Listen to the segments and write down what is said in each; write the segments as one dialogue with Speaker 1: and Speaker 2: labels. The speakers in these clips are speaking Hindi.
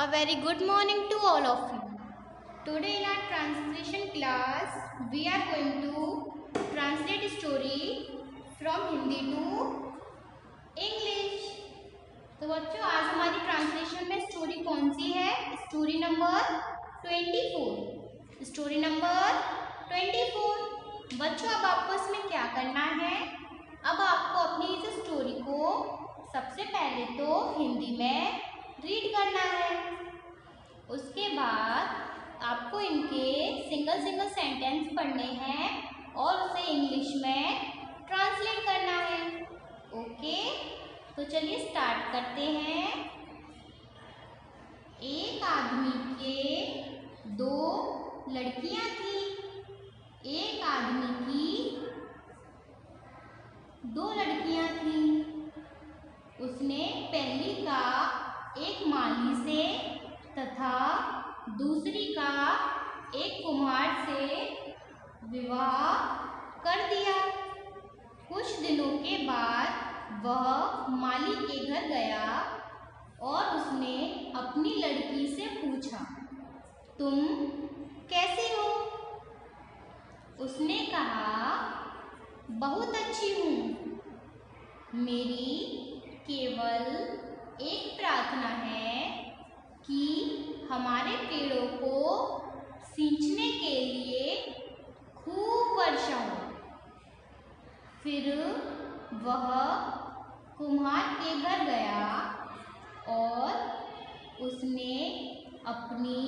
Speaker 1: A very good morning to all of you. Today in our translation class, we are going to translate story from Hindi to English. तो बच्चों आज हमारी ट्रांसलेशन में स्टोरी कौन सी है? Story number 24। Story number 24। बच्चों अब आपको इसमें क्या करना है? अब आपको अपनी इस स्टोरी को सबसे पहले तो हिंदी में रीड करना है। उसके बाद आपको इनके सिंगल सेंटेंस पढ़ने हैं और उसे इंग्लिश में ट्रांसलेट करना है। ओके, तो चलिए स्टार्ट करते हैं। एक आदमी के दो लड़कियां थी। एक आदमी की दो लड़कियां थी। उसने पहली का एक माली से तथा दूसरी का एक कुम्हार से विवाह कर दिया। कुछ दिनों के बाद वह माली के घर गया और उसने अपनी लड़की से पूछा, तुम कैसी हो? उसने कहा, बहुत अच्छी हूँ। मेरी केवल एक प्रार्थना है कि हमारे पेड़ों को सींचने के लिए खूब वर्षा हो। फिर वह कुम्हार के घर गया और उसने अपनी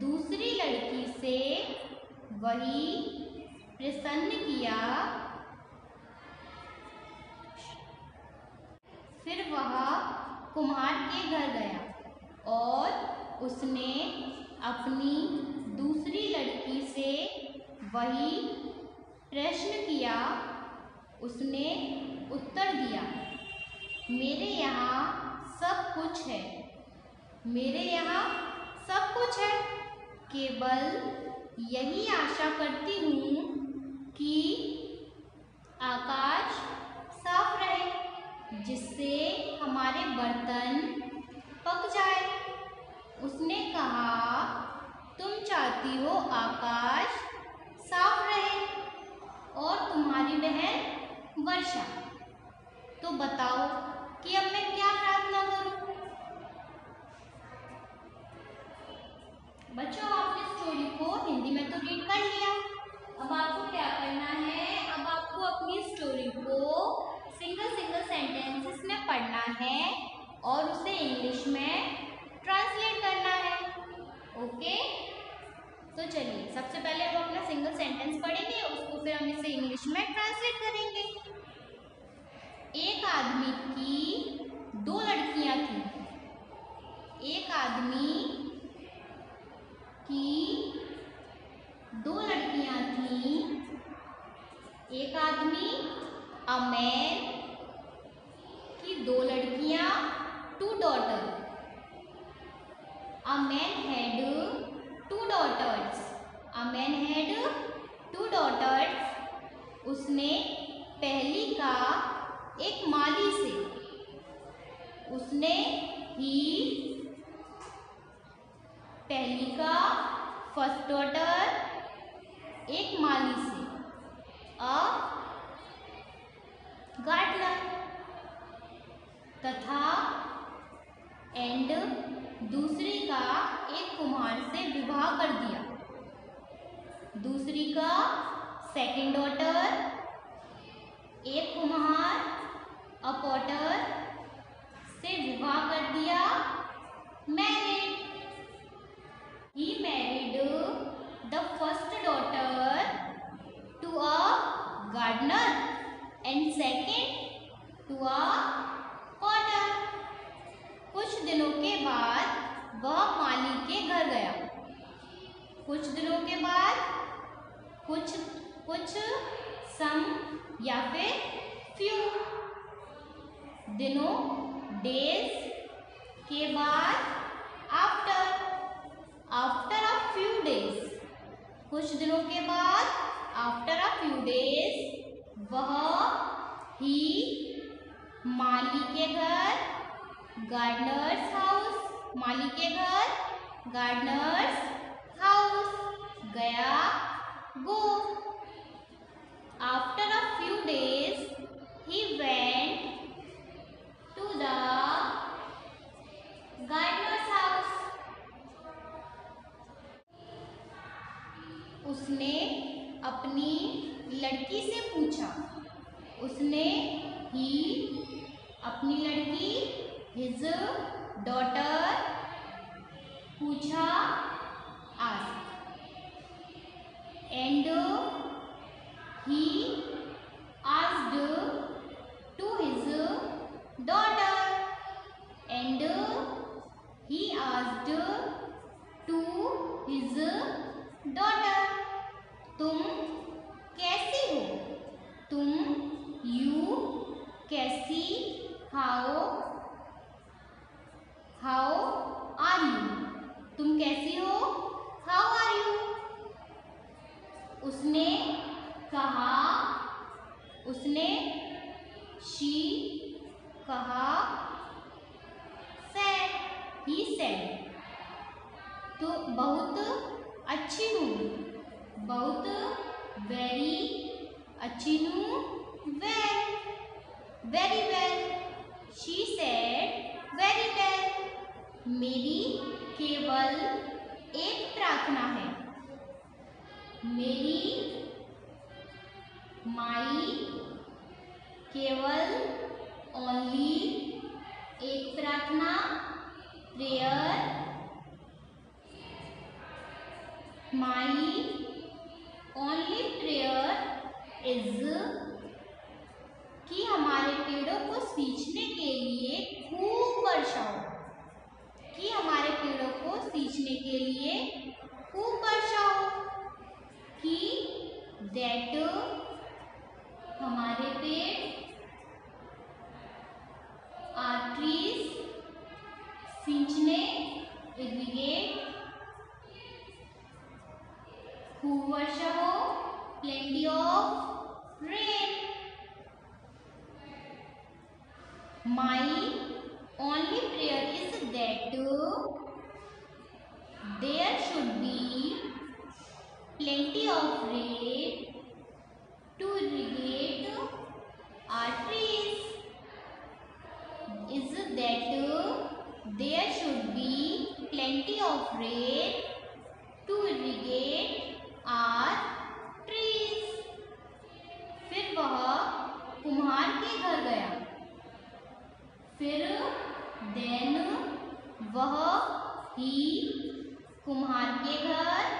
Speaker 1: दूसरी लड़की से वही प्रसन्न किया। फिर वह कुम्हार के घर गया और उसने अपनी दूसरी लड़की से वही प्रश्न किया। उसने उत्तर दिया, मेरे यहाँ सब कुछ है। मेरे यहाँ सब कुछ है। केवल यही आशा करती हूँ कि आकाश साफ रहे, जिससे हमारे बर्तन पक जाए। उसने कहा, तुम चाहती हो आकाश साफ रहे और तुम्हारी बहन वर्षा। तो बताओ कि अब मैं क्या प्रार्थना करूं? बच्चों आपने स्टोरी को हिंदी में तो रीड कर लिया। अब आपको क्या करना है? अब आपको अपनी स्टोरी को सिंगल सेंटेंसेस में पढ़ना है और उसे इंग्लिश में ट्रांसलेट करना है। ओके, तो चलिए सबसे पहले हम अपना सिंगल सेंटेंस पढ़ेंगे, उसको फिर हम इसे इंग्लिश में ट्रांसलेट करेंगे। एक आदमी की दो लड़कियां थी। एक आदमी की दो लड़कियां थी। एक आदमी, अ मैन की दो लड़कियां, two daughter. A man had two daughters. A man had two daughters. उसने पहली का एक माली से, उसने ही पहली का फर्स्ट डॉटर एक माली से, अ गार्डनर, तथा एंड दूसरी का एक कुम्हार से विवाह कर दिया। दूसरी का सेकंड डॉटर एक कुम्हार, अ पॉटर से विवाह कर दिया। Married, he married the first daughter to a gardener and second to a potter. कुछ दिनों के बाद वह माली के घर गया। कुछ दिनों के बाद, कुछ सम या फिर फ्यू दिनों, डेज के बाद, आफ्टर अ फ्यू डेज। कुछ दिनों के बाद, आफ्टर अ फ्यू डेज, वह ही माली के घर, गार्डनर्स हाउस, माली के घर, गार्डनर्स हाउस, गया go. After a few days he went to the gardener's house. उसने अपनी लड़की से पूछा, उसने ही अपनी लड़की his daughter पूछा asked, and he asked to his daughter, and he asked to his daughter, तुम कैसी हो? तुम you कैसी, how are you? तुम कैसी हो? How are you? उसने कहा, उसने she कहा, said he said, तो बहुत अच्छी हूँ, बहुत very अच्छी हूँ, well very well, she said very well, मेरी केवल एक प्रार्थना है, मेरी माई केवल ओनली एक प्रार्थना, prayer my only prayer is, कि हमारे पेड़ों को सींचने के लिए खूब वर्षा हो, कि हमारे पेड़ों को सींचने के लिए खूब वर्षा हो, कि दैट हमारे पेड़ आर ट्रीज सींचने इरिगेट खूब वर्षा हो, plenty of rain, my only prayer is that there should be plenty of rain to irrigate our trees, is that there should be plenty of rain to irrigate our trees. फिर वह कुम्हार के घर गया, फिर then वह ही कुम्हार के घर,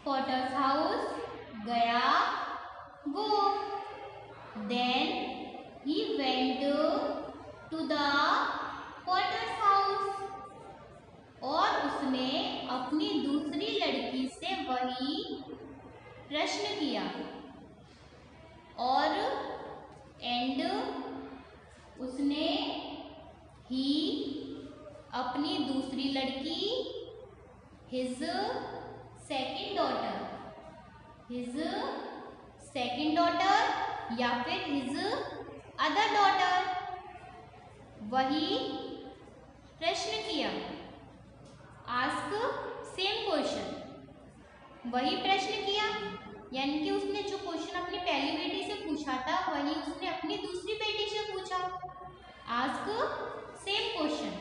Speaker 1: पॉटर्स हाउस गया go, then he went to the potter's house, और उसने अपनी दूसरी लड़की से वही प्रश्न किया, और एंड उसने ही अपनी दूसरी लड़की his second daughter या फिर his other daughter वही प्रश्न किया, ask same question, वही प्रश्न किया, यानी कि उसने जो क्वेश्चन अपनी पहली बेटी से पूछा था वही उसने अपनी दूसरी बेटी से पूछा, ask same question,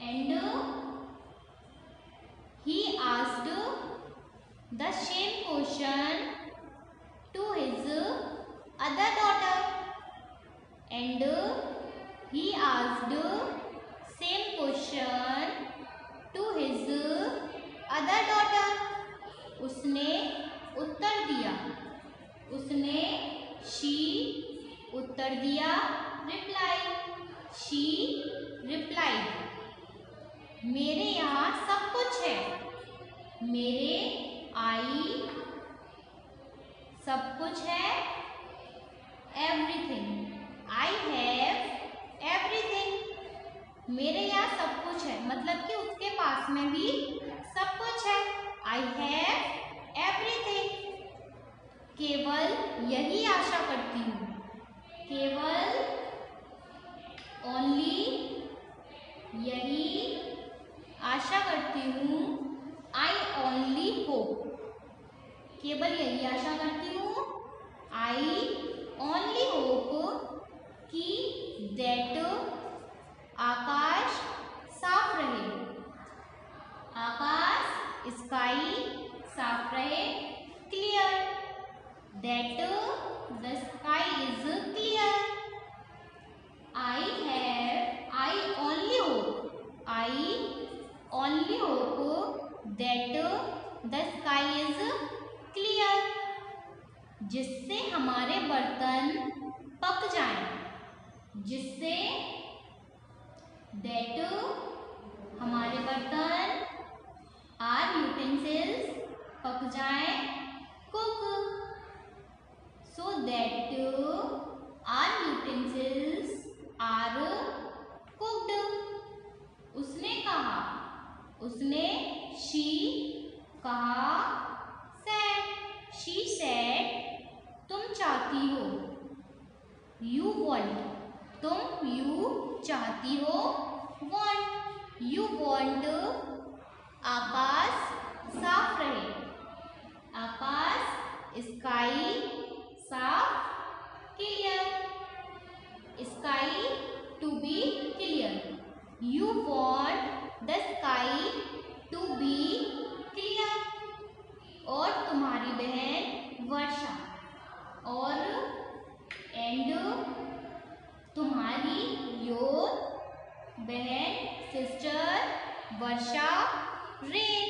Speaker 1: and he asked the same question to his other daughter, and he asked same question to his other daughter, उसने उत्तर दिया, उसने she उत्तर दिया, reply she replied, मेरे यहाँ सब कुछ है, मेरे आई सब कुछ है, everything I have everything, मेरे यहाँ सब कुछ है, मतलब कि उसके पास में भी सब कुछ है, I have everything, केवल यही आशा करती हूँ, केवल ओनली यही आशा करती हूँ। आई ओनली होप, केवल यही आशा करती हूँ। आई ओनली होप कि दैट आकाश साफ रहे, आकाश स्काई साफ रहे, clear, that the sky is clear. I only hope that the sky is clear, जिससे हमारे बर्तन पक जाएं, जिससे that हमारे बर्तन our utensils पक जाएं, cook, so that our utensils are cooked। उसने कहा, उसने she कहा, said, she said, तुम चाहती हो, you want, तुम you चाहती हो, want, you want आकाश साफ रहे, आकाश स्काई साफ, clear, sky to be clear, you want the sky to be clear। और तुम्हारी बहन वर्षा, और एंड तुम्हारी योर बहन sister Varsha, rain,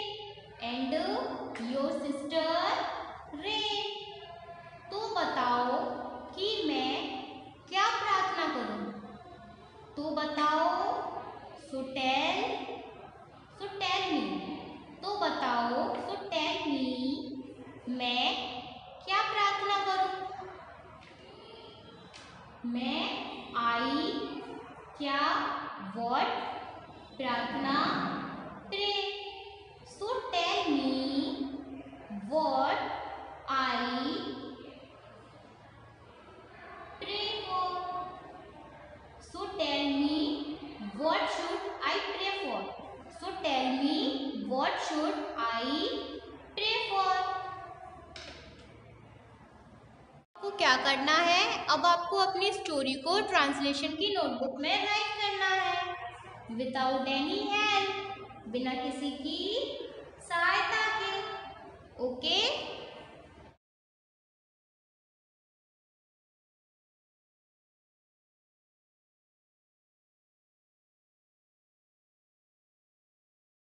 Speaker 1: and your sister rain. तो बताओ कि मैं क्या प्रार्थना करूं? तो बताओ, सो टेल मी, तो बताओ, सो टेल मी, मैं क्या प्रार्थना करूं? मैं आई क्या, व्हाट, प्रार्थना, pray, so tell me what I pray for, so tell me what should I pray for, so tell me what should I pray for। आपको क्या करना है? अब आपको अपनी स्टोरी को ट्रांसलेशन की नोटबुक में राइट करना है, विदाउट एनी हेल्प, बिना किसी की सहायता के। ओके।